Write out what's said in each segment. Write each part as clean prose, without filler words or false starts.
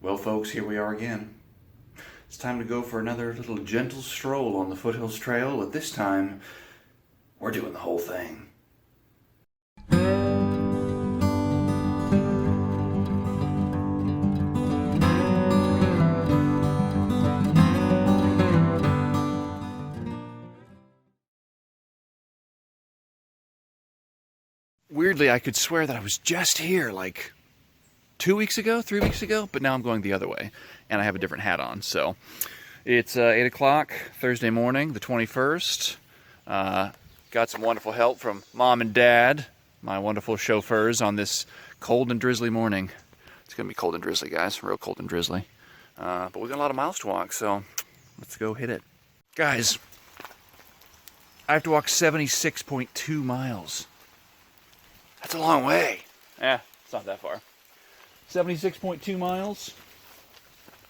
Well, folks, here we are again. It's time to go for another little gentle stroll on the Foothills Trail, but this time, we're doing the whole thing. Weirdly, I could swear that I was just here, like 2 weeks ago, 3 weeks ago, but now I'm going the other way, and I have a different hat on. So it's 8 o'clock Thursday morning, the 21st. Got some wonderful help from Mom and Dad, my wonderful chauffeurs, on this cold and drizzly morning. It's gonna be cold and drizzly, guys, real cold and drizzly. But we got a lot of miles to walk, so let's go hit it. Guys, I have to walk 76.2 miles. That's a long way. Yeah, it's not that far. 76.2 miles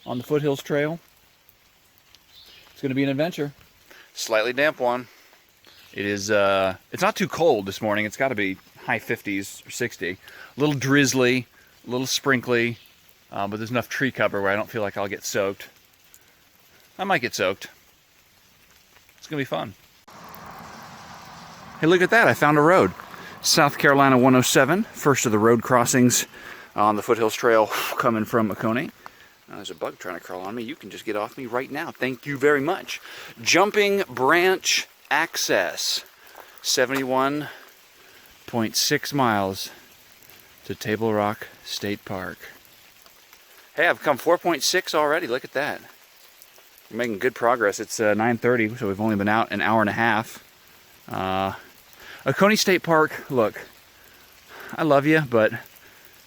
on the Foothills Trail. It's going to be an adventure. Slightly damp one. It is, it's not too cold this morning. It's got to be high 50s or 60. A little drizzly, a little sprinkly, but there's enough tree cover where I don't feel like I'll get soaked. I might get soaked. It's going to be fun. Hey, look at that. I found a road. South Carolina 107, first of the road crossings on the Foothills Trail coming from Oconee. There's a bug trying to crawl on me. You can just get off me right now. Thank you very much. Jumping branch access. 71.6 miles to Table Rock State Park. Hey, I've come 4.6 already. Look at that. We're making good progress. It's 9:30, so we've only been out an hour and a half. Oconee State Park, look, I love you, but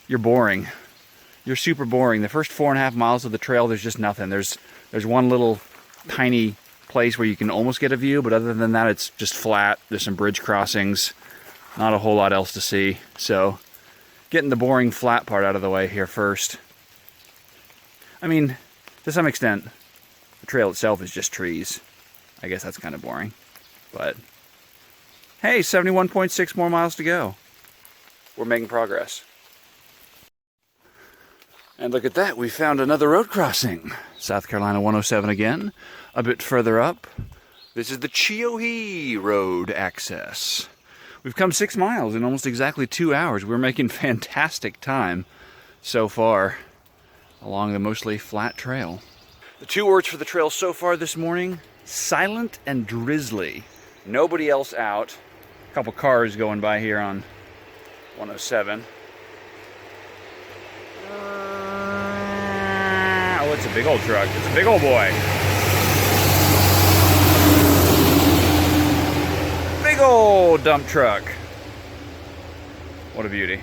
you're boring. You're super boring. The first 4.5 miles of the trail, there's just nothing. There's one little tiny place where you can almost get a view, but other than that, it's just flat. There's some bridge crossings, not a whole lot else to see. So, getting the boring flat part out of the way here first. I mean, to some extent, the trail itself is just trees. I guess that's kind of boring, but hey, 71.6 more miles to go. We're making progress. And look at that, we found another road crossing. South Carolina 107 again, a bit further up. This is the Chiohee Road access. We've come 6 miles in almost exactly 2 hours. We're making fantastic time so far along the mostly flat trail. The 2 words for the trail so far this morning, silent and drizzly. Nobody else out. A couple cars going by here on 107. Oh, it's a big old truck. It's a big old boy. Big old dump truck. What a beauty.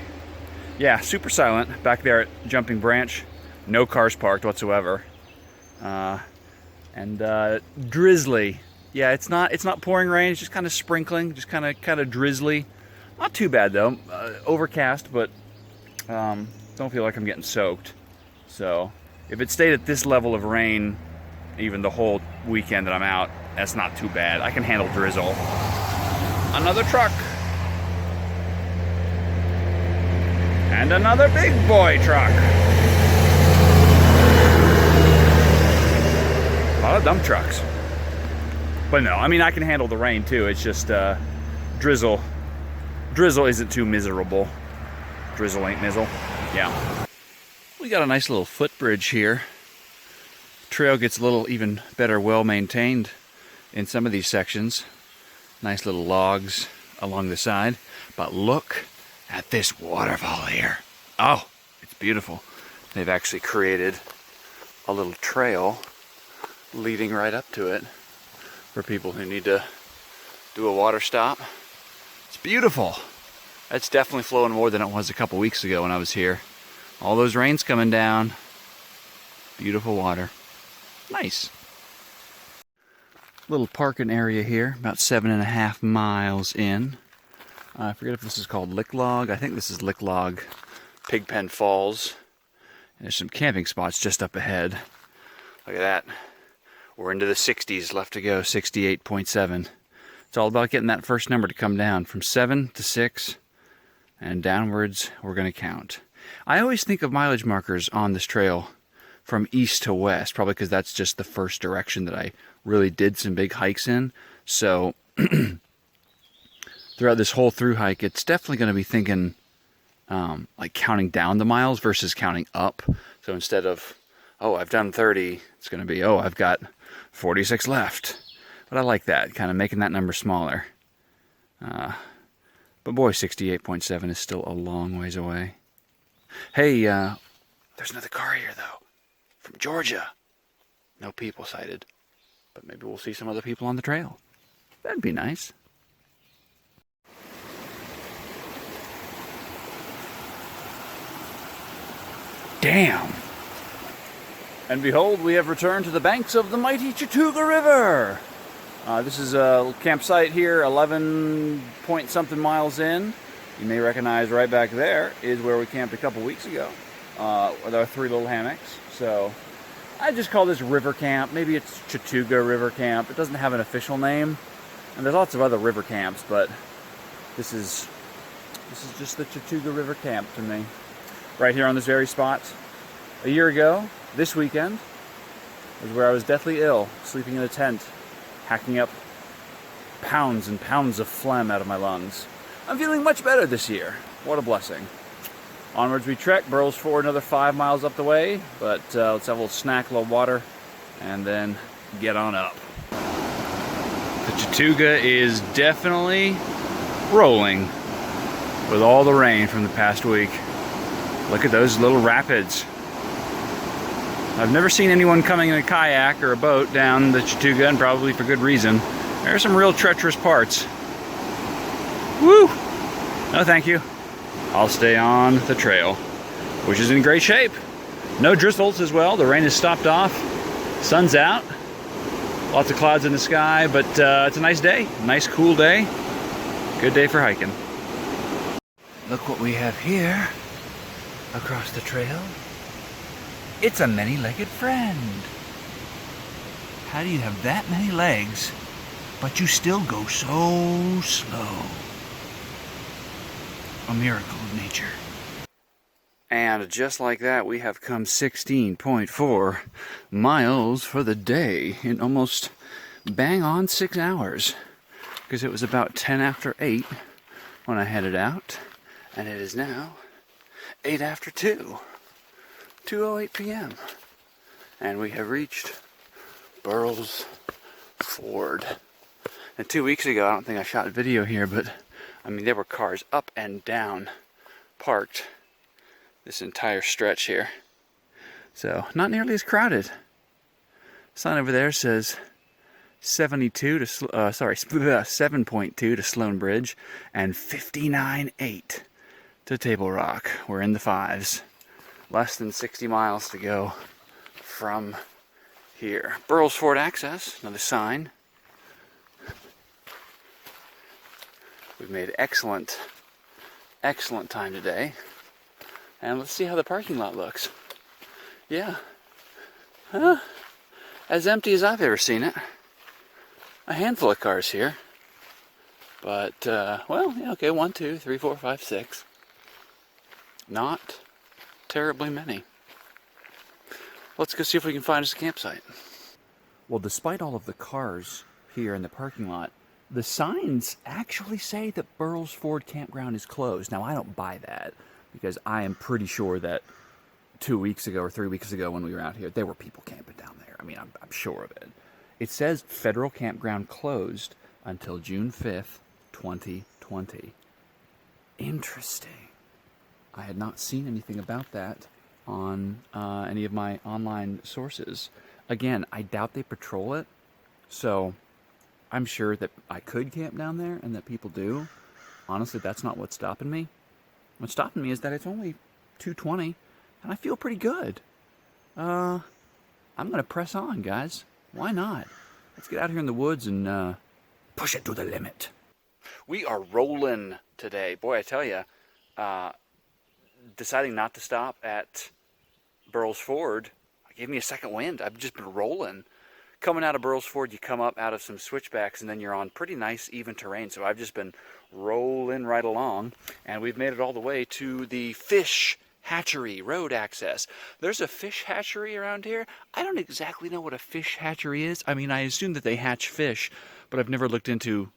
Yeah, super silent. Back there at Jumping Branch, no cars parked whatsoever. And drizzly. Yeah, it's not pouring rain. It's just kind of sprinkling, just kind of drizzly. Not too bad though. Overcast, but don't feel like I'm getting soaked. So if it stayed at this level of rain, even the whole weekend that I'm out, that's not too bad. I can handle drizzle. Another truck. And another big boy truck. A lot of dump trucks. But no, I mean, I can handle the rain too. It's just drizzle. Drizzle isn't too miserable. Drizzle ain't mizzle. Yeah. We got a nice little footbridge here. Trail gets a little even better well maintained in some of these sections. Nice little logs along the side. But look at this waterfall here. Oh, it's beautiful. They've actually created a little trail leading right up to it for people who need to do a water stop. It's beautiful. It's definitely flowing more than it was a couple weeks ago when I was here. All those rains coming down. Beautiful water. Nice. Little parking area here, about 7.5 miles in. I forget if this is called Lick Log. I think this is Lick Log Pigpen Falls. And there's some camping spots just up ahead. Look at that. We're into the 60s, left to go, 68.7. It's all about getting that first number to come down from 7 to 6, and downwards we're going to count. I always think of mileage markers on this trail from east to west, probably because that's just the first direction that I really did some big hikes in. So throughout this whole through hike, it's definitely going to be thinking like counting down the miles versus counting up. So instead of, oh, I've done 30, it's going to be, oh, I've got 46 left. But I like that, kind of making that number smaller. But boy, 68.7 is still a long ways away. Hey, there's another car here, though, from Georgia. No people sighted, but maybe we'll see some other people on the trail. That'd be nice. Damn! And behold, we have returned to the banks of the mighty Chattooga River. This is a campsite here, 11 point something miles in. You may recognize right back there is where we camped a couple weeks ago with our 3 little hammocks. So I just call this river camp. Maybe it's Chattooga River Camp. It doesn't have an official name, and there's lots of other river camps, but this is just the Chattooga River Camp to me. Right here on this very spot. A year ago, this weekend, was where I was deathly ill, sleeping in a tent, hacking up pounds and pounds of phlegm out of my lungs. I'm feeling much better this year. What a blessing. Onwards we trek, Burroughs Ford another 5 miles up the way, but let's have a little snack, a little water, and then get on up. The Chattooga is definitely rolling with all the rain from the past week. Look at those little rapids. I've never seen anyone coming in a kayak or a boat down the Chattooga, and probably for good reason. There are some real treacherous parts. Woo! No thank you. I'll stay on the trail, which is in great shape. No drizzles as well. The rain has stopped off. Sun's out. Lots of clouds in the sky, but it's a nice day. Nice cool day. Good day for hiking. Look what we have here across the trail. It's a many-legged friend. How do you have that many legs, but you still go so slow? A miracle of nature. And just like that, we have come 16.4 miles for the day in almost bang on 6 hours. Because it was about 10 after 8 when I headed out, and it is now 8 after 2. 2:08 p.m. And we have reached Burroughs Ford. And 2 weeks ago, I don't think I shot a video here, but I mean, there were cars up and down parked this entire stretch here. So, not nearly as crowded. Sign over there says 7.2 to Sloan Bridge and 59.8 to Table Rock. We're in the 5s. Less than 60 miles to go from here. Burroughs Ford access, another sign. We've made excellent time today. And let's see how the parking lot looks. Yeah. As empty as I've ever seen it. A handful of cars here. But, well, yeah, okay, 1, 2, 3, 4, 5, 6. Not terribly many. Let's go see if we can find us a campsite. Well, despite all of the cars here in the parking lot, the signs actually say that Burroughs Ford Campground is closed. Now, I don't buy that because I am pretty sure that 2 weeks ago or 3 weeks ago when we were out here, there were people camping down there. I mean, I'm sure of it. It says federal campground closed until June 5th, 2020. Interesting. I had not seen anything about that on any of my online sources. Again, I doubt they patrol it, so I'm sure that I could camp down there and that people do. Honestly, that's not what's stopping me. What's stopping me is that it's only 2:20, and I feel pretty good. I'm going to press on, guys. Why not? Let's get out here in the woods and push it to the limit. We are rolling today. Boy, I tell you, deciding not to stop at Burroughs Ford gave me a second wind. I've just been rolling. Coming out of Burroughs Ford, you come up out of some switchbacks, and then you're on pretty nice, even terrain. So I've just been rolling right along, and we've made it all the way to the fish hatchery, road access. There's a fish hatchery around here. I don't exactly know what a fish hatchery is. I mean, I assume that they hatch fish, but I've never looked into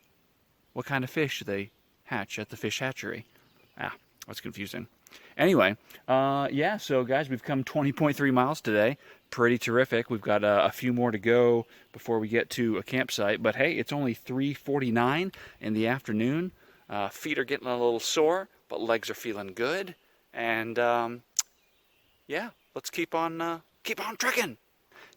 what kind of fish do they hatch at the fish hatchery. That's confusing. Anyway, yeah, so guys, we've come 20.3 miles today. Pretty terrific. We've got a few more to go before we get to a campsite. But hey, it's only 3:49 in the afternoon. Feet are getting a little sore, but legs are feeling good. And yeah, let's keep on trekking.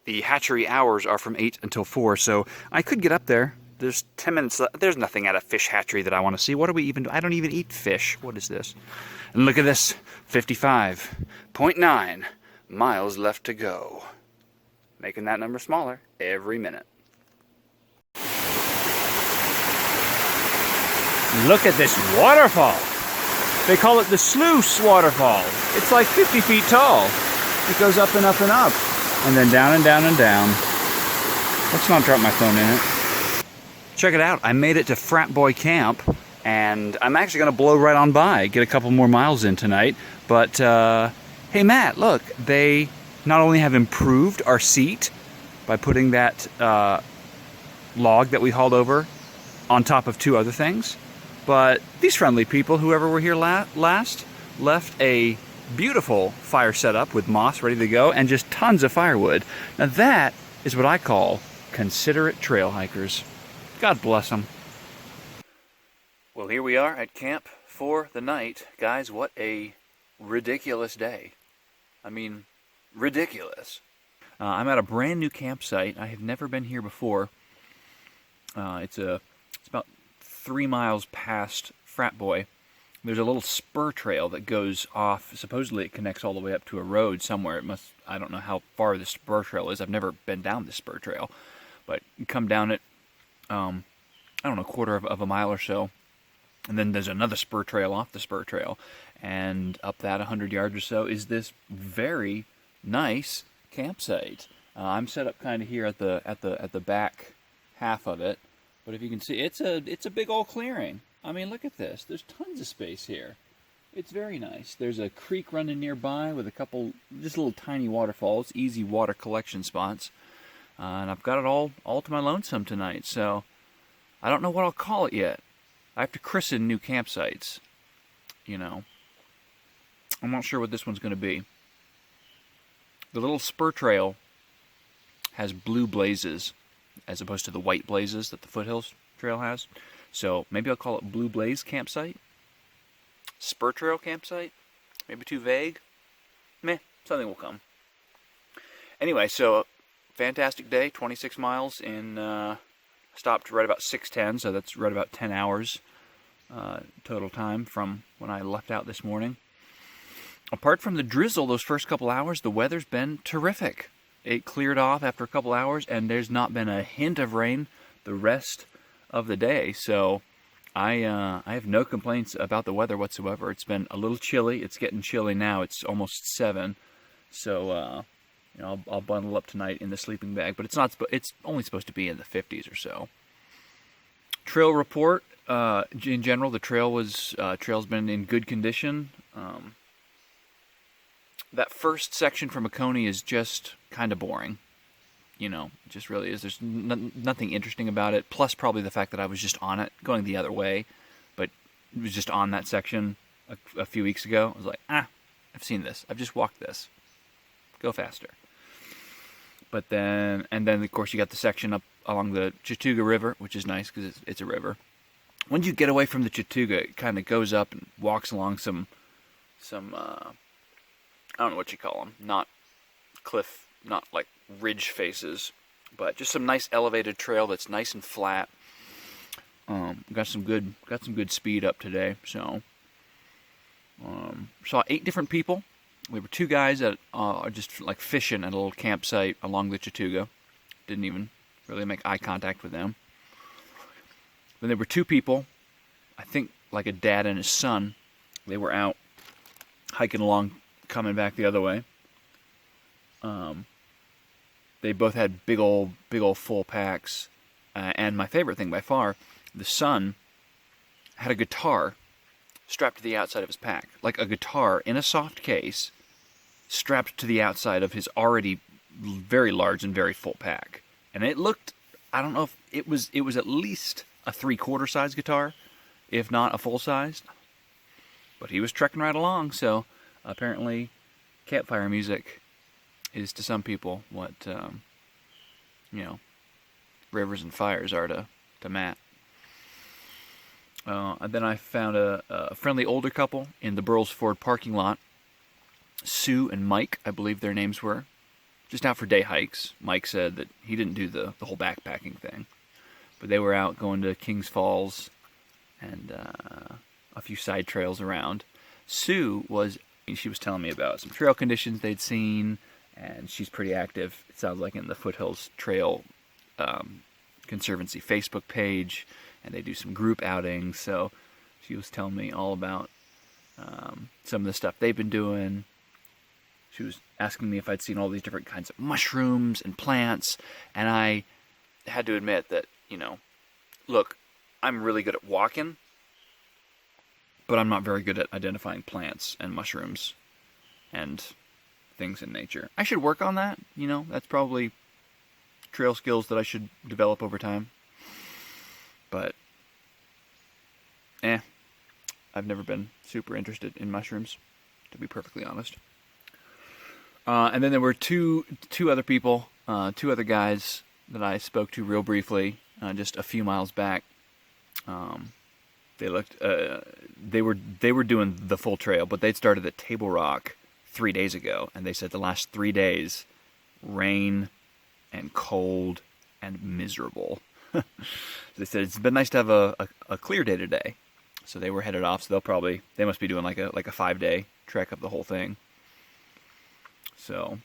The hatchery hours are from 8 until 4, so I could get up there. There's 10 minutes left. There's nothing at a fish hatchery that I want to see. What do we even do? I don't even eat fish. What is this? And look at this, 55.9 miles left to go. Making that number smaller every minute. Look at this waterfall. They call it the Sluice Waterfall. It's like 50 feet tall. It goes up and up and up, and then down and down and down. Let's not drop my phone in it. Check it out. I made it to Frat Boy Camp, and I'm actually going to blow right on by, get a couple more miles in tonight. But, hey, Matt, look, they not only have improved our seat by putting that log that we hauled over on top of 2 other things, but these friendly people, whoever were here last, left a beautiful fire setup with moss ready to go and just tons of firewood. Now that is what I call considerate trail hikers. God bless them. Well, here we are at camp for the night. Guys, what a ridiculous day. I mean, ridiculous. I'm at a brand new campsite. I have never been here before. It's about 3 miles past Frat Boy. There's a little spur trail that goes off. Supposedly it connects all the way up to a road somewhere. I don't know how far the spur trail is. I've never been down this spur trail. But you come down it, I don't know, a quarter of a mile or so. And then there's another spur trail off the spur trail. And up that 100 yards or so is this very nice campsite. I'm set up kind of here at the back half of it. But if you can see, it's a big old clearing. I mean, look at this. There's tons of space here. It's very nice. There's a creek running nearby with a couple just little tiny waterfalls, easy water collection spots. And I've got it all to my lonesome tonight, so I don't know what I'll call it yet. I have to christen new campsites, you know. I'm not sure what this one's going to be. The little spur trail has blue blazes as opposed to the white blazes that the Foothills Trail has. So maybe I'll call it Blue Blaze Campsite. Spur Trail Campsite. Maybe too vague. Meh, something will come. Anyway, so fantastic day, 26 miles in, stopped right about 6:10, so that's right about 10 hours total time from when I left out this morning. Apart from the drizzle those first couple hours, the weather's been terrific. It cleared off after a couple hours, and there's not been a hint of rain the rest of the day. So I have no complaints about the weather whatsoever. It's been a little chilly. It's getting chilly now. It's almost 7, so you know, I'll bundle up tonight in the sleeping bag. But it's not. It's only supposed to be in the 50s or so. Trail report. In general, the trail's been in good condition. That first section from Oconee is just kind of boring. You know, it just really is. There's nothing interesting about it. Plus, probably the fact that I was just on it, going the other way, but it was just on that section a few weeks ago. I was like, I've seen this. I've just walked this. Go faster. But then, of course, you got the section up along the Chattooga River, which is nice because it's a river. Once you get away from the Chattooga, it kind of goes up and walks along some I don't know what you call them. Not cliff, not like ridge faces, but just some nice elevated trail that's nice and flat. Got some good speed up today. So saw 8 different people. We were 2 guys that are just like fishing at a little campsite along the Chattooga. Didn't even really make eye contact with them. Then there were 2 people, I think like a dad and his son. They were out hiking along, coming back the other way. They both had big old full packs. And my favorite thing by far, the son had a guitar strapped to the outside of his pack. Like a guitar in a soft case, strapped to the outside of his already very large and very full pack. And it looked, I don't know if it was at least a 3/4 size guitar, if not a full size. But he was trekking right along, so apparently campfire music is to some people what, rivers and fires are to Matt. And then I found a friendly older couple in the Burles Ford parking lot. Sue and Mike, I believe their names were, just out for day hikes. Mike said that he didn't do the whole backpacking thing, but they were out going to Kings Falls and a few side trails around. She was telling me about some trail conditions they'd seen, and she's pretty active, it sounds like, in the Foothills Trail Conservancy Facebook page, and they do some group outings. So she was telling me all about some of the stuff they've been doing. She was asking me if I'd seen all these different kinds of mushrooms and plants, and I had to admit that, look, I'm really good at walking, but I'm not very good at identifying plants and mushrooms and things in nature. I should work on that, that's probably trail skills that I should develop over time. But, I've never been super interested in mushrooms, to be perfectly honest. And then there were two other people, two other guys that I spoke to real briefly, just a few miles back. They were doing the full trail, but they'd started at Table Rock 3 days ago, and they said the last 3 days, rain and cold and miserable. They said it's been nice to have a clear day today, so they were headed off. So they must be doing like a 5-day trek up the whole thing. So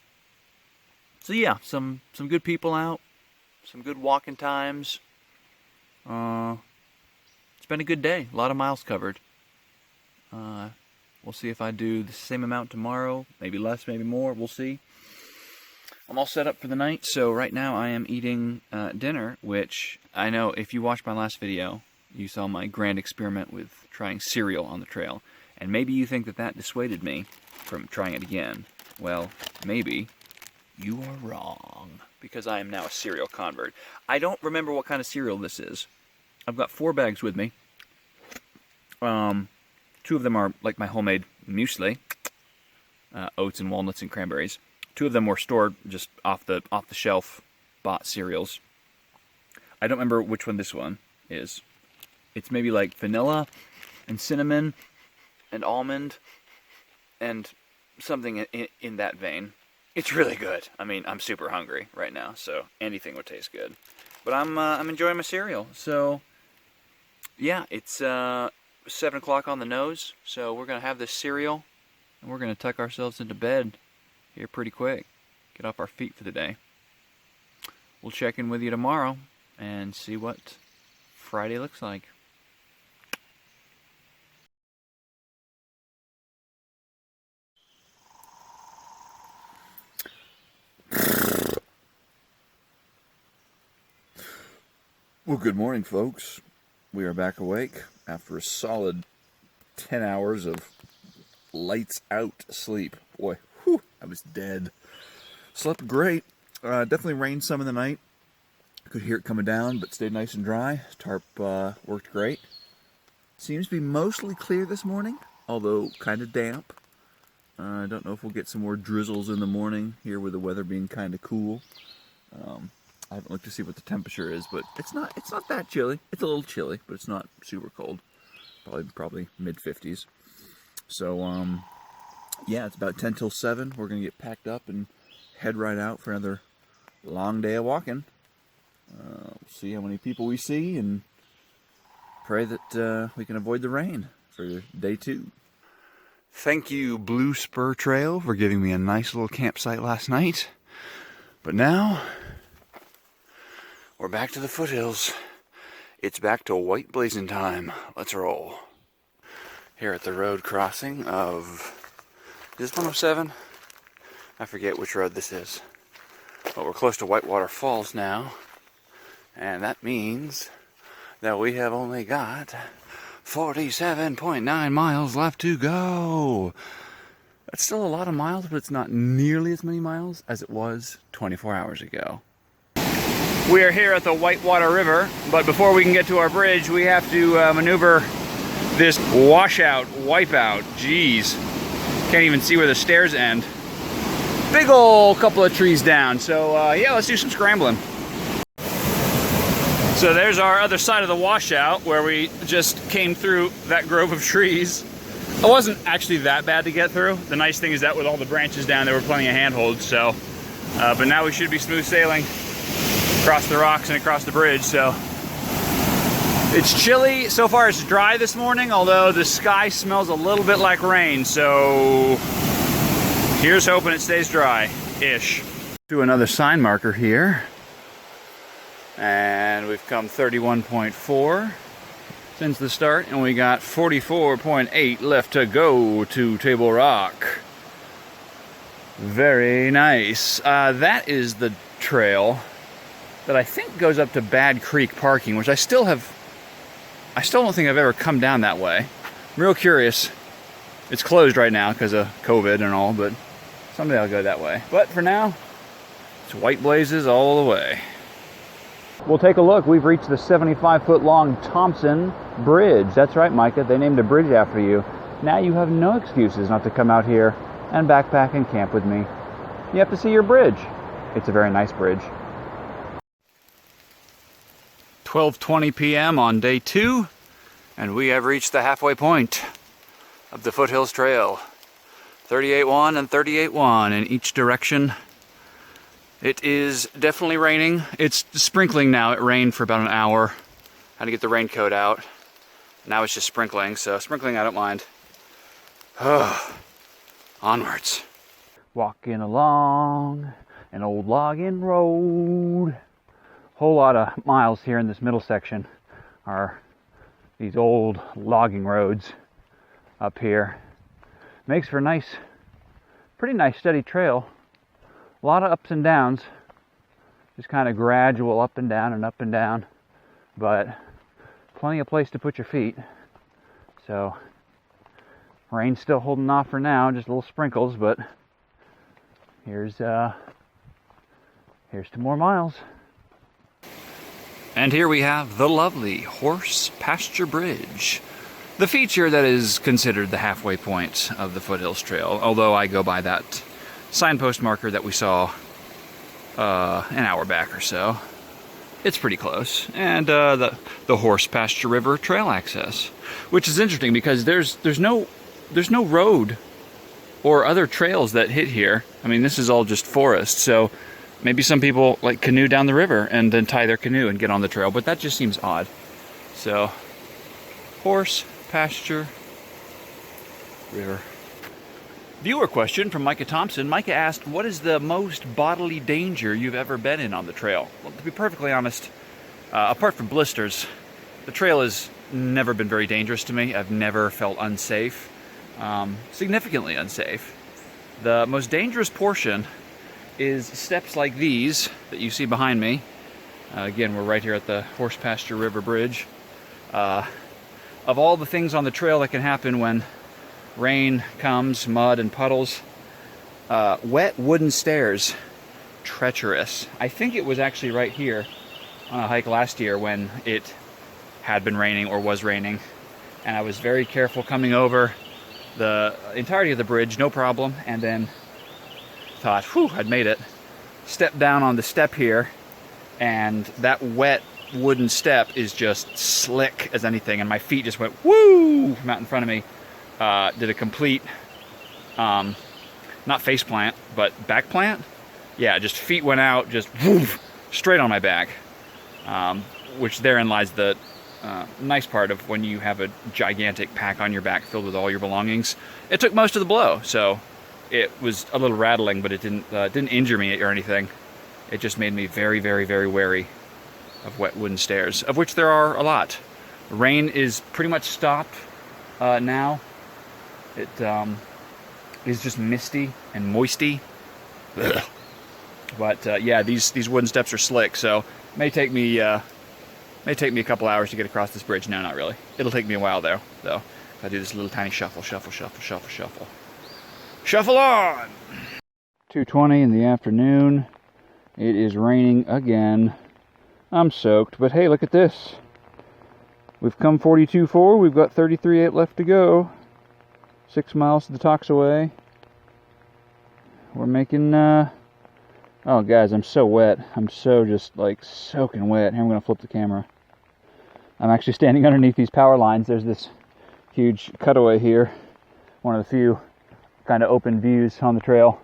yeah, some good people out, some good walking times. It's been a good day, a lot of miles covered. We'll see if I do the same amount tomorrow, maybe less, maybe more, we'll see. I'm all set up for the night, so right now I am eating dinner, which I know if you watched my last video, you saw my grand experiment with trying cereal on the trail, and maybe you think that dissuaded me from trying it again. Well, maybe you are wrong, because I am now a cereal convert. I don't remember what kind of cereal this is. I've got 4 bags with me. 2 of them are like my homemade muesli, oats and walnuts and cranberries. 2 of them were stored just off the shelf, bought cereals. I don't remember which one this one is. It's maybe like vanilla and cinnamon and almond and something in that vein. It's really good. I mean, I'm super hungry right now, so anything would taste good. But I'm enjoying my cereal. So yeah, it's 7 o'clock on the nose. So we're gonna have this cereal, and we're gonna tuck ourselves into bed here pretty quick. Get off our feet for the day. We'll check in with you tomorrow and see what Friday looks like. Well, good morning, folks. We are back awake after a solid 10 hours of lights out sleep. Boy, whew, I was dead. Slept great. Definitely rained some in the night. Could hear it coming down, but stayed nice and dry. Tarp worked great. Seems to be mostly clear this morning, although kind of damp. I don't know if we'll get some more drizzles in the morning here with the weather being kind of cool. I haven't looked to see what the temperature is, but it's not that chilly. It's a little chilly, but it's not super cold. Probably mid-50s. So, yeah, it's about 10 till 7. We're going to get packed up and head right out for another long day of walking. We'll see how many people we see and pray that we can avoid the rain for day 2. Thank you, Blue Spur Trail, for giving me a nice little campsite last night. But now we're back to the foothills. It's back to white blazing time. Let's roll. Here at the road crossing of, is this 107? I forget which road this is. But we're close to Whitewater Falls now. And that means that we have only got 47.9 miles left to go. That's still a lot of miles, but it's not nearly as many miles as it was 24 hours ago. We are here at the Whitewater River, but before we can get to our bridge, we have to maneuver this washout, wipeout. Jeez, can't even see where the stairs end. Big ol' couple of trees down, so yeah, let's do some scrambling. So there's our other side of the washout where we just came through that grove of trees. It wasn't actually that bad to get through. The nice thing is that with all the branches down, there were plenty of handholds, so. But now we should be smooth sailing across the rocks and across the bridge, so. It's chilly. So far it's dry this morning, although the sky smells a little bit like rain, so here's hoping it stays dry-ish. Do another sign marker here. And we've come 31.4 since the start, and we got 44.8 left to go to Table Rock. Very nice. That is the trail that I think goes up to Bad Creek parking, which I still don't think I've ever come down that way. I'm real curious. It's closed right now because of COVID and all, but someday I'll go that way. But for now, it's white blazes all the way. We'll take a look. We've reached the 75-foot long Thompson Bridge. That's right, Micah. They named a bridge after you. Now you have no excuses not to come out here and backpack and camp with me. You have to see your bridge. It's a very nice bridge. 12:20 p.m. on day 2, and we have reached the halfway point of the Foothills Trail. 38.1 and 38.1 in each direction. It is definitely raining. It's sprinkling now. It rained for about an hour. Had to get the raincoat out. Now it's just sprinkling, so sprinkling I don't mind. Onwards. Walking along an old logging road. Whole lot of miles here in this middle section are these old logging roads up here. Makes for a nice, pretty nice steady trail. A lot of ups and downs, just kind of gradual up and down, but plenty of place to put your feet. So rain's still holding off for now, just little sprinkles, but here's 2 more miles. And here we have the lovely Horse Pasture Bridge, the feature that is considered the halfway point of the Foothills Trail, although I go by that signpost marker that we saw an hour back or so. It's pretty close. And the Horse Pasture River trail access, which is interesting because there's no road or other trails that hit here. I mean, this is all just forest, so maybe some people like canoe down the river and then tie their canoe and get on the trail, but that just seems odd. So, Horse Pasture River. Viewer question from Micah Thompson. Micah asked, what is the most bodily danger you've ever been in on the trail? Well, to be perfectly honest, apart from blisters, the trail has never been very dangerous to me. I've never felt unsafe, significantly unsafe. The most dangerous portion is steps like these that you see behind me. Again, we're right here at the Horse Pasture River Bridge. Of all the things on the trail that can happen when rain comes, mud and puddles, wet wooden stairs, treacherous. I think it was actually right here on a hike last year when it had been raining or was raining, and I was very careful coming over the entirety of the bridge, no problem, and then thought, whew, I'd made it. Stepped down on the step here, and that wet wooden step is just slick as anything, and my feet just went woo from out in front of me. Did a complete, not face plant, but back plant. Yeah, just feet went out, just woof, straight on my back. Which therein lies the nice part of when you have a gigantic pack on your back filled with all your belongings. It took most of the blow, so it was a little rattling, but it didn't injure me or anything. It just made me very, very, very wary of wet wooden stairs, of which there are a lot. Rain is pretty much stopped now. It is just misty and moisty. But yeah, these wooden steps are slick, so it may take me May take me a couple hours to get across this bridge. No, not really. It'll take me a while though. I do this little tiny shuffle, shuffle, shuffle, shuffle, shuffle. Shuffle on! 2:20 in the afternoon. It is raining again. I'm soaked, but hey, look at this. We've come 42.4. We've got 33.8 left to go. 6 miles to the Toxaway. We're making, oh guys, I'm so wet. I'm so just like soaking wet. Here, I'm gonna flip the camera. I'm actually standing underneath these power lines. There's this huge cutaway here. One of the few kind of open views on the trail.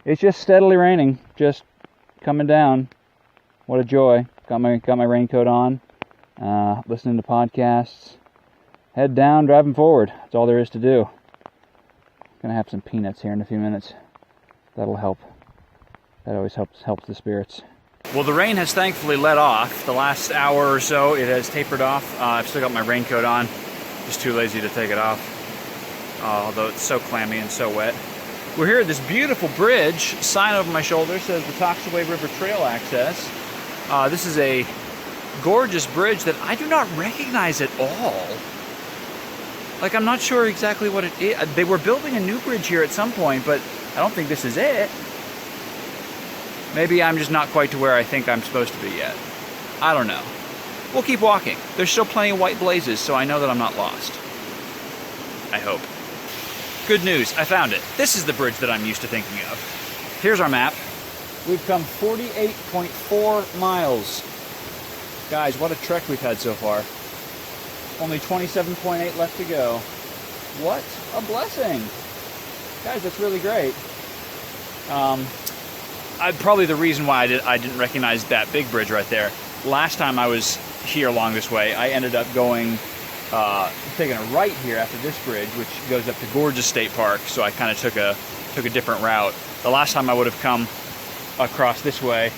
It's just steadily raining, just coming down. What a joy. Got my raincoat on, listening to podcasts. Head down, driving forward. That's all there is to do. Gonna have some peanuts here in a few minutes. That'll help. That always helps the spirits. Well, the rain has thankfully let off. The last hour or so, it has tapered off. I've still got my raincoat on. Just too lazy to take it off. Although it's so clammy and so wet. We're here at this beautiful bridge. Sign over my shoulder says the Toxaway River Trail access. This is a gorgeous bridge that I do not recognize at all. Like, I'm not sure exactly what it is. They were building a new bridge here at some point, but I don't think this is it. Maybe I'm just not quite to where I think I'm supposed to be yet. I don't know. We'll keep walking. There's still plenty of white blazes, so I know that I'm not lost. I hope. Good news, I found it. This is the bridge that I'm used to thinking of. Here's our map. We've come 48.4 miles. Guys, what a trek we've had so far. Only 27.8 left to go. What a blessing. Guys, that's really great. Probably the reason why I didn't recognize that big bridge right there. Last time I was here along this way, I ended up going, taking a right here after this bridge, which goes up to Oconee State Park. So I kind of took a different route. The last time I would have come across this way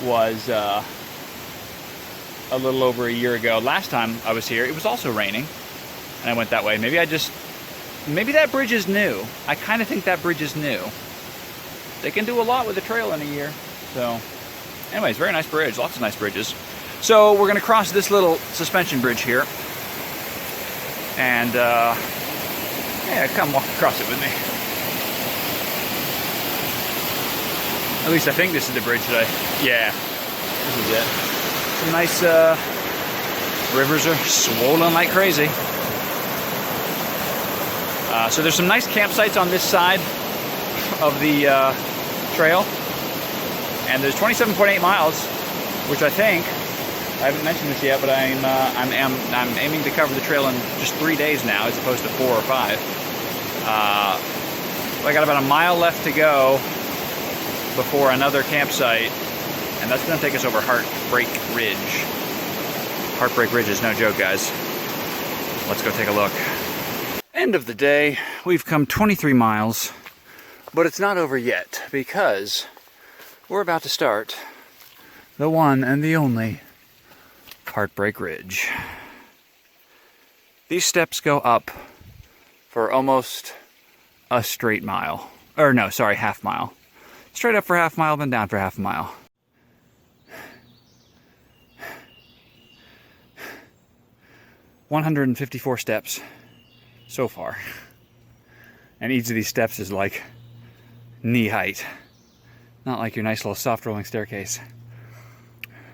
was a little over a year ago. Last time I was here, it was also raining, and I went that way. Maybe that bridge is new. I kind of think that bridge is new. They can do a lot with a trail in a year. So, anyways, very nice bridge. Lots of nice bridges. So we're going to cross this little suspension bridge here. And, yeah, come walk across it with me. At least I think this is the bridge that yeah, this is it. Some nice, rivers are swollen like crazy. So there's some nice campsites on this side of the trail, and there's 27.8 miles, which I think, I haven't mentioned this yet, but I'm aiming to cover the trail in just 3 days now, as opposed to 4 or 5. I got about a mile left to go before another campsite, and that's going to take us over Heartbreak Ridge. Heartbreak Ridge is no joke, guys. Let's go take a look. End of the day. We've come 23 miles, but it's not over yet, because we're about to start the one and the only Heartbreak Ridge. These steps go up for almost a straight mile. Or no, sorry, half mile. Straight up for half mile, then down for half a mile. $154 steps so far. And each of these steps is like knee height. Not like your nice little soft rolling staircase.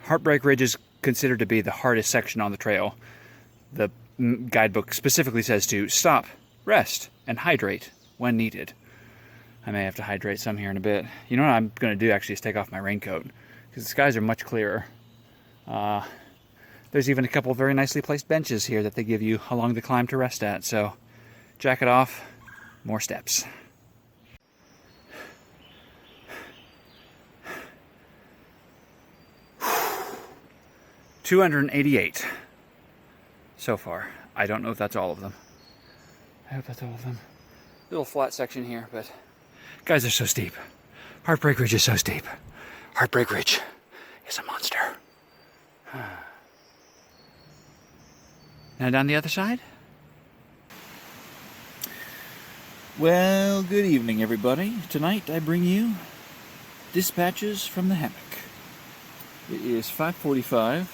Heartbreak Ridge is considered to be the hardest section on the trail. The guidebook specifically says to stop, rest, and hydrate when needed. I may have to hydrate some here in a bit. You know what I'm going to do actually is take off my raincoat, because the skies are much clearer. There's even a couple of very nicely placed benches here that they give you along the climb to rest at. So, jacket off, more steps. $288 so far. I don't know if that's all of them. I hope that's all of them. Little flat section here, but guys, they're so steep. Heartbreak Ridge is so steep. Heartbreak Ridge is a monster. Now down the other side. Well, good evening, everybody. Tonight I bring you dispatches from the hammock. It is 5:45,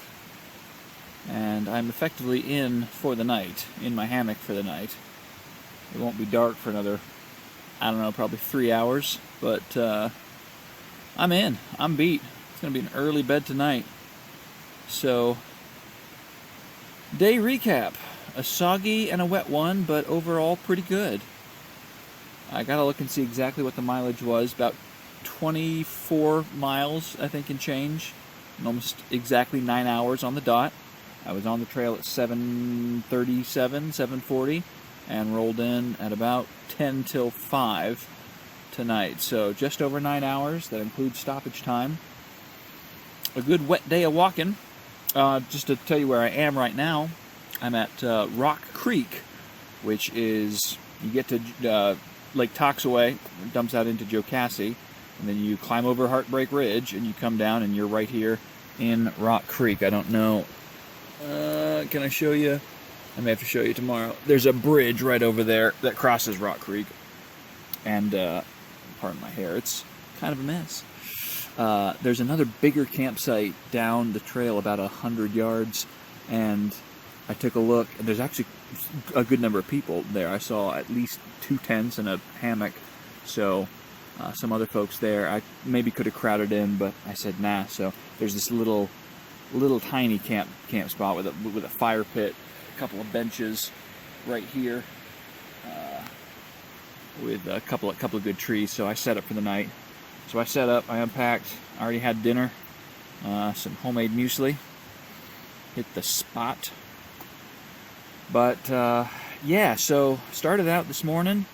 and I'm effectively in for the night, in my hammock for the night. It won't be dark for another, I don't know, probably 3 hours, but I'm in. I'm beat. It's going to be an early bed tonight. So, day recap. A soggy and a wet one, but overall pretty good. I gotta look and see exactly what the mileage was. About 24 miles, I think, and change. And almost exactly 9 hours on the dot. I was on the trail at 7:37, 7:40, and rolled in at about 10 till 5 tonight. So just over 9 hours. That includes stoppage time. A good wet day of walking. Just to tell you where I am right now, I'm at Rock Creek, which is, you get to Lake Toxaway, it dumps out into Jocassee, and then you climb over Heartbreak Ridge, and you come down, and you're right here in Rock Creek. I don't know, can I show you? I may have to show you tomorrow. There's a bridge right over there that crosses Rock Creek, and, pardon my hair, it's kind of a mess. There's another bigger campsite down the trail about 100 yards, and I took a look, and there's actually a good number of people there. I saw at least 2 tents and a hammock, so some other folks there. I maybe could have crowded in, but I said nah. So there's this little tiny camp spot with a fire pit, a couple of benches right here, with a couple of good trees. So I set up for the night. So I set up, I unpacked, I already had dinner, some homemade muesli, hit the spot. But yeah, so started out this morning.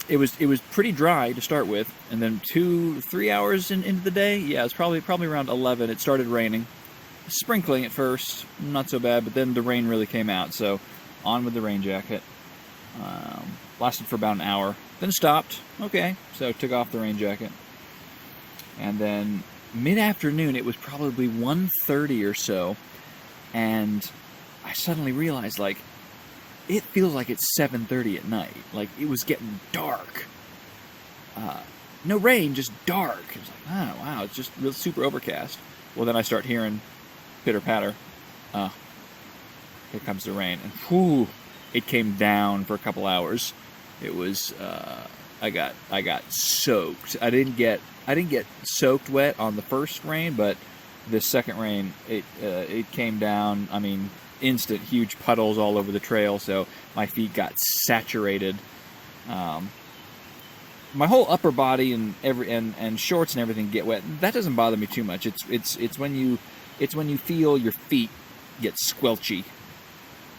It was pretty dry to start with, and then 2-3 hours into the day, yeah, it was probably around 11. It started raining, sprinkling at first, not so bad, but then the rain really came out. So on with the rain jacket. Lasted for about an hour, then stopped. Okay, so took off the rain jacket, and then mid-afternoon, it was probably 1:30 or so, and I suddenly realized, like, it feels like it's 7:30 at night. Like, it was getting dark. No rain, just dark. It was like, oh, wow, it's just real super overcast. Well, then I start hearing pitter-patter. Here comes the rain. And whew, it came down for a couple hours. It was, I got soaked. I didn't get soaked wet on the first rain, but the second rain, it came down, I mean, instant, huge puddles all over the trail, so my feet got saturated. My whole upper body and shorts and everything get wet. That doesn't bother me too much. It's when you feel your feet get squelchy,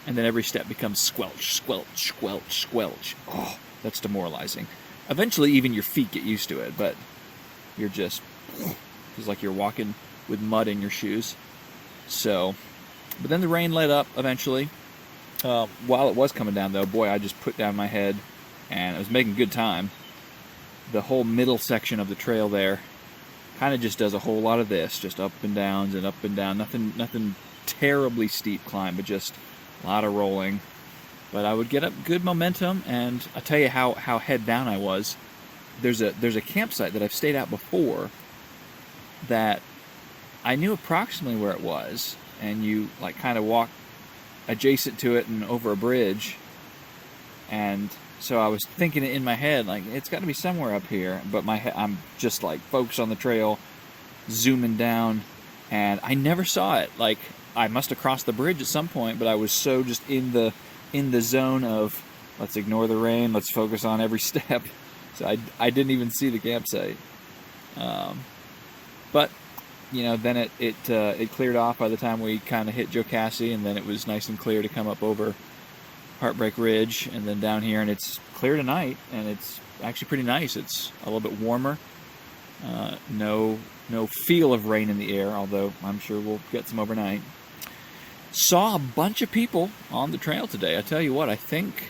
and then every step becomes squelch, squelch, squelch, squelch. Oh, that's demoralizing. Eventually, even your feet get used to it, but you're just, it's like you're walking with mud in your shoes. So, but then the rain let up eventually. While it was coming down, though, boy, I just put down my head, and I was making good time. The whole middle section of the trail there kind of just does a whole lot of this, just up and downs and up and down. Nothing terribly steep climb, but just a lot of rolling. But I would get up good momentum, and I'll tell you how head down I was. There's a campsite that I've stayed at before that I knew approximately where it was, and you like kind of walk adjacent to it and over a bridge, and so I was thinking it in my head, like, it's got to be somewhere up here, but I'm just like focused on the trail, zooming down, and I never saw it. Like, I must have crossed the bridge at some point, but I was so just in the zone of, let's ignore the rain, let's focus on every step. So I didn't even see the campsite. But you know, then it cleared off by the time we kind of hit Jocassee, and then it was nice and clear to come up over Heartbreak Ridge, and then down here, and it's clear tonight, and it's actually pretty nice. It's a little bit warmer. No feel of rain in the air, although I'm sure we'll get some overnight. Saw a bunch of people on the trail today. I tell you what, I think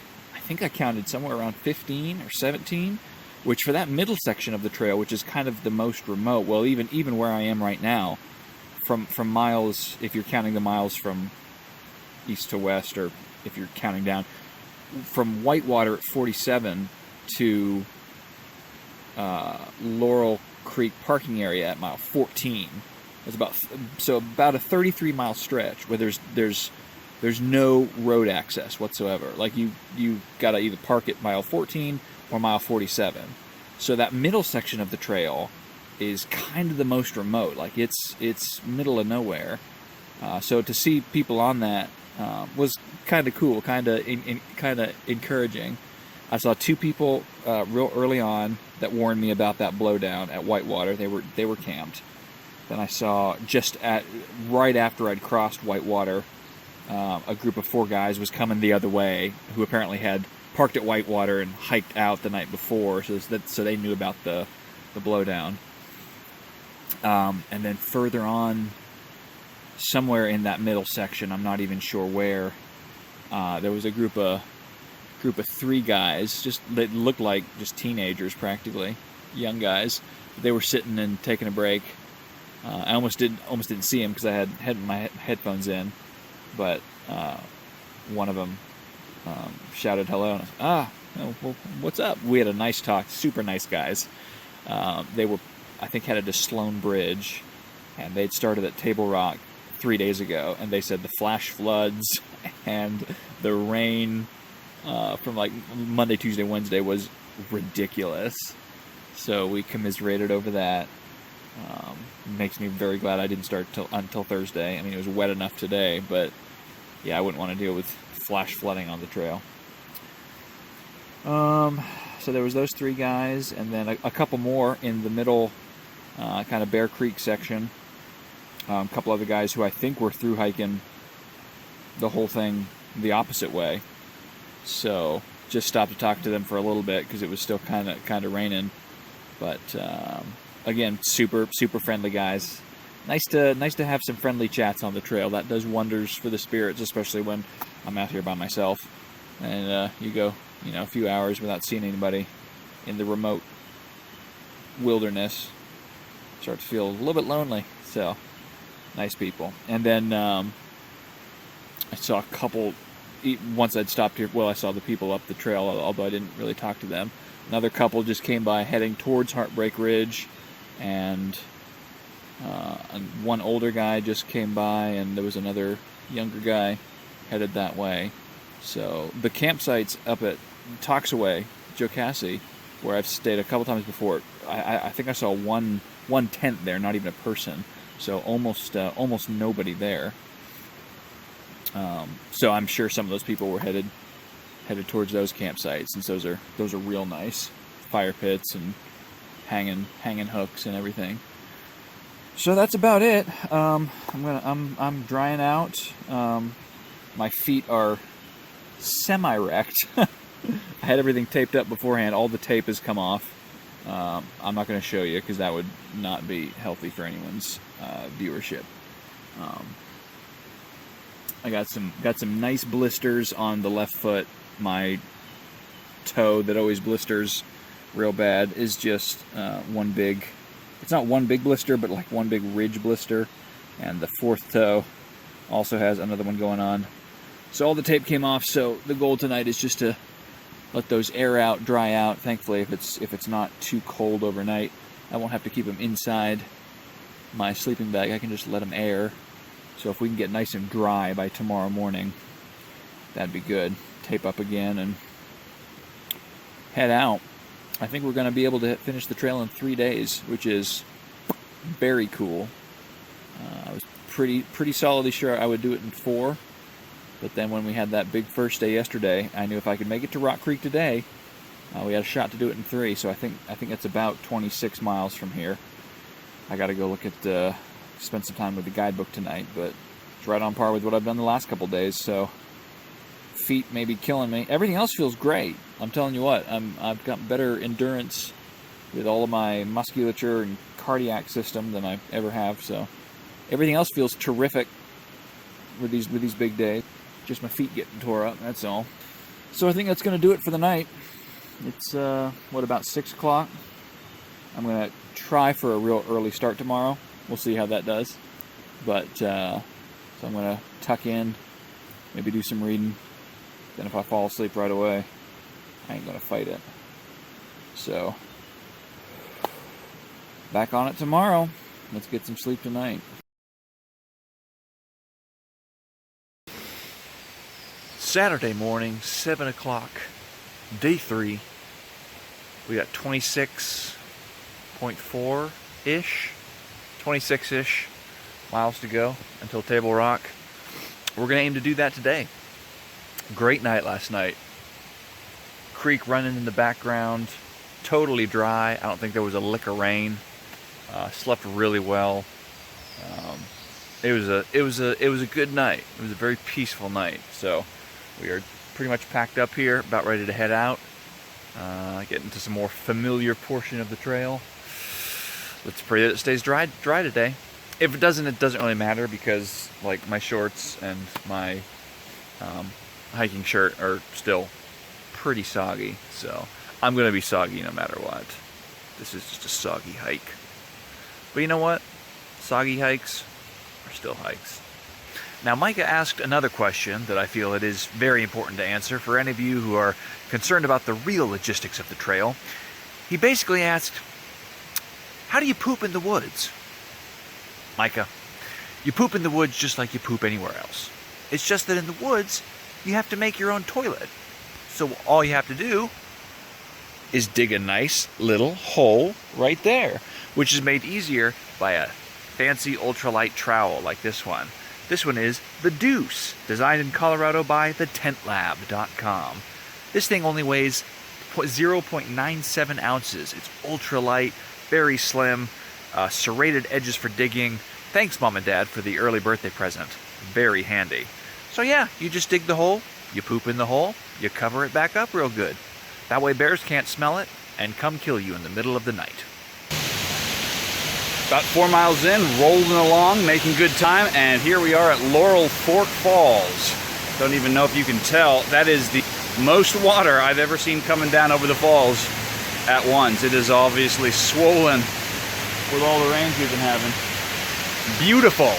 I counted somewhere around 15 or 17, which for that middle section of the trail, which is kind of the most remote, well, even where I am right now, from miles, if you're counting the miles from east to west, or if you're counting down, from Whitewater at 47 to Laurel Creek parking area at mile 14, It's about a 33-mile stretch where there's no road access whatsoever. Like you gotta either park at mile 14 or mile 47. So that middle section of the trail is kind of the most remote. Like it's middle of nowhere. So to see people on that was kind of cool, kind of encouraging. I saw two people real early on that warned me about that blowdown at Whitewater. They were camped. Then I saw right after I'd crossed Whitewater, a group of 4 guys was coming the other way, who apparently had parked at Whitewater and hiked out the night before, so they knew about the blowdown. And then further on, somewhere in that middle section, I'm not even sure where, there was a group of 3 guys, that looked like just teenagers practically, young guys. They were sitting and taking a break. I almost didn't see them because I had my headphones in, but one of them shouted hello, and I was, well, what's up? We had a nice talk, super nice guys. They were, I think, headed to Sloan Bridge, and they'd started at Table Rock 3 days ago, and they said the flash floods and the rain from like Monday, Tuesday, Wednesday was ridiculous. So we commiserated over that. Makes me very glad I didn't start until Thursday. I mean, it was wet enough today, but yeah, I wouldn't want to deal with flash flooding on the trail. So there was those 3 guys, and then a couple more in the middle, kind of Bear Creek section. A couple other guys who I think were through hiking the whole thing the opposite way. So just stopped to talk to them for a little bit because it was still kind of raining. But again, super friendly guys. Nice to have some friendly chats on the trail. That does wonders for the spirits, especially when I'm out here by myself, and you go a few hours without seeing anybody in the remote wilderness. Start to feel a little bit lonely. So nice people. And then I saw a couple. Once I'd stopped here, well, I saw the people up the trail, although I didn't really talk to them. Another couple just came by heading towards Heartbreak Ridge, and one older guy just came by, and there was another younger guy headed that way. So the campsites up at Toxaway, Jocassee, where I've stayed a couple times before, I think I saw one tent there, not even a person. So almost nobody there. So I'm sure some of those people were headed towards those campsites, and those are real nice, fire pits and hanging hooks and everything. So that's about it. I'm drying out. My feet are semi-wrecked. I had everything taped up beforehand. All the tape has come off. I'm not going to show you because that would not be healthy for anyone's viewership. I got some nice blisters on the left foot. My toe that always blisters real bad is just one big. It's not one big blister, but like one big ridge blister. And the 4th toe also has another one going on. So all the tape came off. So the goal tonight is just to let those air out, dry out. Thankfully, if it's not too cold overnight, I won't have to keep them inside my sleeping bag. I can just let them air. So if we can get nice and dry by tomorrow morning, that'd be good. Tape up again and head out. I think we're going to be able to finish the trail in 3 days, which is very cool. I was pretty solidly sure I would do it in 4, but then when we had that big first day yesterday, I knew if I could make it to Rock Creek today, we had a shot to do it in 3. So I think it's about 26 miles from here. I got to go look at spend some time with the guidebook tonight, but it's right on par with what I've done the last couple days. So feet may be killing me. Everything else feels great. I'm telling you what, I've got better endurance with all of my musculature and cardiac system than I ever have. So everything else feels terrific with these big days. Just my feet getting tore up. That's all. So I think that's going to do it for the night. It's about 6 o'clock. I'm going to try for a real early start tomorrow. We'll see how that does. But so I'm going to tuck in, maybe do some reading. Then if I fall asleep right away, I ain't going to fight it. So back on it tomorrow. Let's get some sleep tonight. Saturday morning, 7 o'clock, day 3. We got 26.4-ish, 26-ish miles to go until Table Rock. We're going to aim to do that today. Great night last night. Creek running in the background, totally dry. I don't think there was a lick of rain. Slept really well. It was a good night. It was a very peaceful night. So we are pretty much packed up here, about ready to head out. Get into some more familiar portion of the trail. Let's pray that it stays dry today. If it doesn't really matter, because like my shorts and my hiking shirt are still pretty soggy. So I'm gonna be soggy no matter what. This is just a soggy hike. But you know what? Soggy hikes are still hikes. Now, Micah asked another question that I feel it is very important to answer for any of you who are concerned about the real logistics of the trail. He basically asked, how do you poop in the woods? Micah, you poop in the woods just like you poop anywhere else. It's just that in the woods, you have to make your own toilet. So all you have to do is dig a nice little hole right there, which is made easier by a fancy ultralight trowel like this one. This one is the Deuce, designed in Colorado by thetentlab.com. This thing only weighs 0.97 ounces. It's ultralight, very slim, serrated edges for digging. Thanks, Mom and Dad, for the early birthday present. Very handy. So yeah, you just dig the hole, you poop in the hole, you cover it back up real good. That way bears can't smell it and come kill you in the middle of the night. About 4 miles in, rolling along, making good time, and here we are at Laurel Fork Falls. Don't even know if you can tell, that is the most water I've ever seen coming down over the falls at once. It is obviously swollen with all the rains we've been having. Beautiful.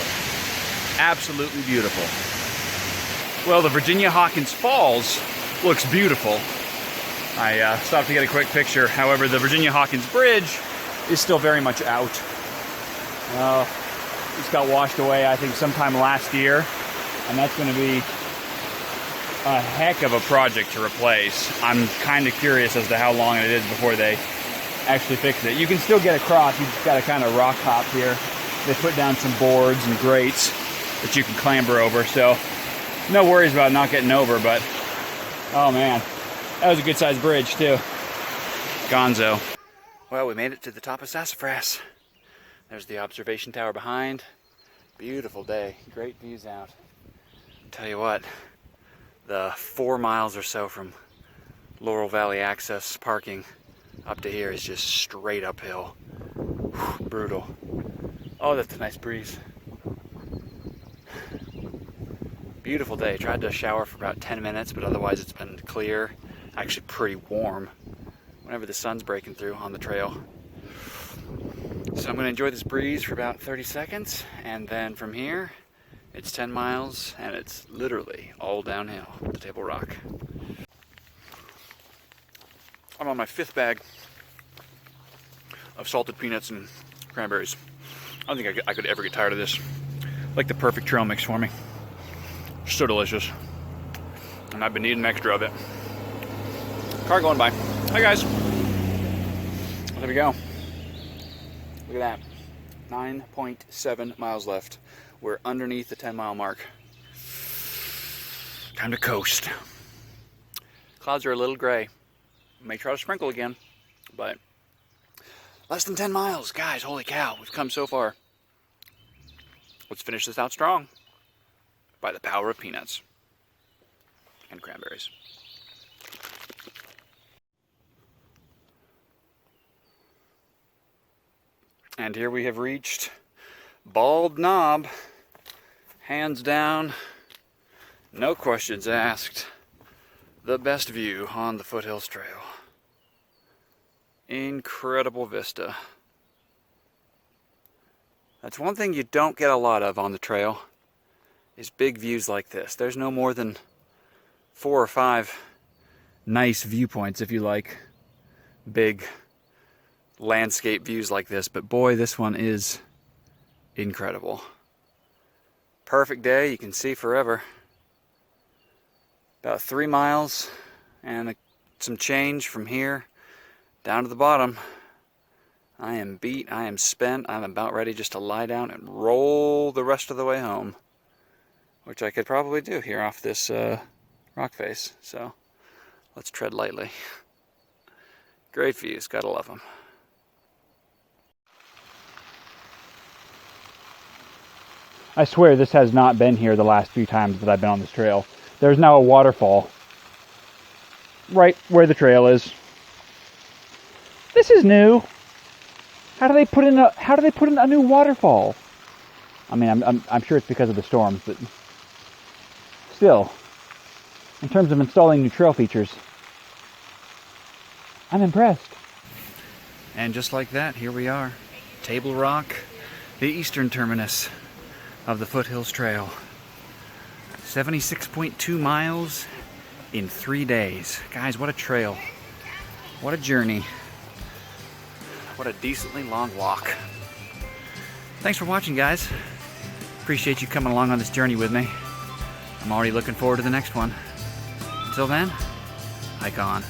Absolutely beautiful. Well, the Virginia Hawkins Falls looks beautiful. I stopped to get a quick picture. However, the Virginia Hawkins Bridge is still very much out. Just got washed away, I think, sometime last year. And that's going to be a heck of a project to replace. I'm kind of curious as to how long it is before they actually fix it. You can still get across. You just got to kind of rock hop here. They put down some boards and grates that you can clamber over. So no worries about not getting over, but oh man, that was a good sized bridge too. Gonzo. Well, we made it to the top of Sassafras. There's the observation tower behind. Beautiful day, great views out. Tell you what, the 4 miles or so from Laurel Valley Access parking up to here is just straight uphill. Whew, brutal. Oh, that's a nice breeze. Beautiful day. Tried to shower for about 10 minutes, but otherwise it's been clear. Actually pretty warm whenever the sun's breaking through on the trail. So I'm going to enjoy this breeze for about 30 seconds, and then from here, it's 10 miles, and it's literally all downhill to Table Rock. I'm on my 5th bag of salted peanuts and cranberries. I don't think I could ever get tired of this. Like the perfect trail mix for me. So delicious. And I've been needing extra of it. Car going by. Hi guys. There we go. Look at that. 9.7 miles left. We're underneath the 10-mile mark. Time to coast. Clouds are a little gray. May try to sprinkle again, but less than 10 miles. Guys, holy cow, we've come so far. Let's finish this out strong by the power of peanuts and cranberries. And here we have reached Bald Knob. Hands down, no questions asked. The best view on the Foothills Trail. Incredible vista. That's one thing you don't get a lot of on the trail, is big views like this. There's no more than 4 or 5 nice viewpoints, if you like, big landscape views like this, but boy, this one is incredible. Perfect day, you can see forever. About 3 miles and some change from here down to the bottom. I am beat, I am spent, I'm about ready just to lie down and roll the rest of the way home, which I could probably do here off this rock face. So let's tread lightly. Great views, gotta love them. I swear this has not been here the last few times that I've been on this trail. There's now a waterfall right where the trail is. This is new. How do they put in a new waterfall? I mean, I'm sure it's because of the storms, but still, in terms of installing new trail features, I'm impressed. And just like that, here we are. Table Rock, the eastern terminus of the Foothills Trail. 76.2 miles in 3 days. Guys, what a trail. What a journey. What a decently long walk. Thanks for watching, guys. Appreciate you coming along on this journey with me. I'm already looking forward to the next one. Until then, hike on.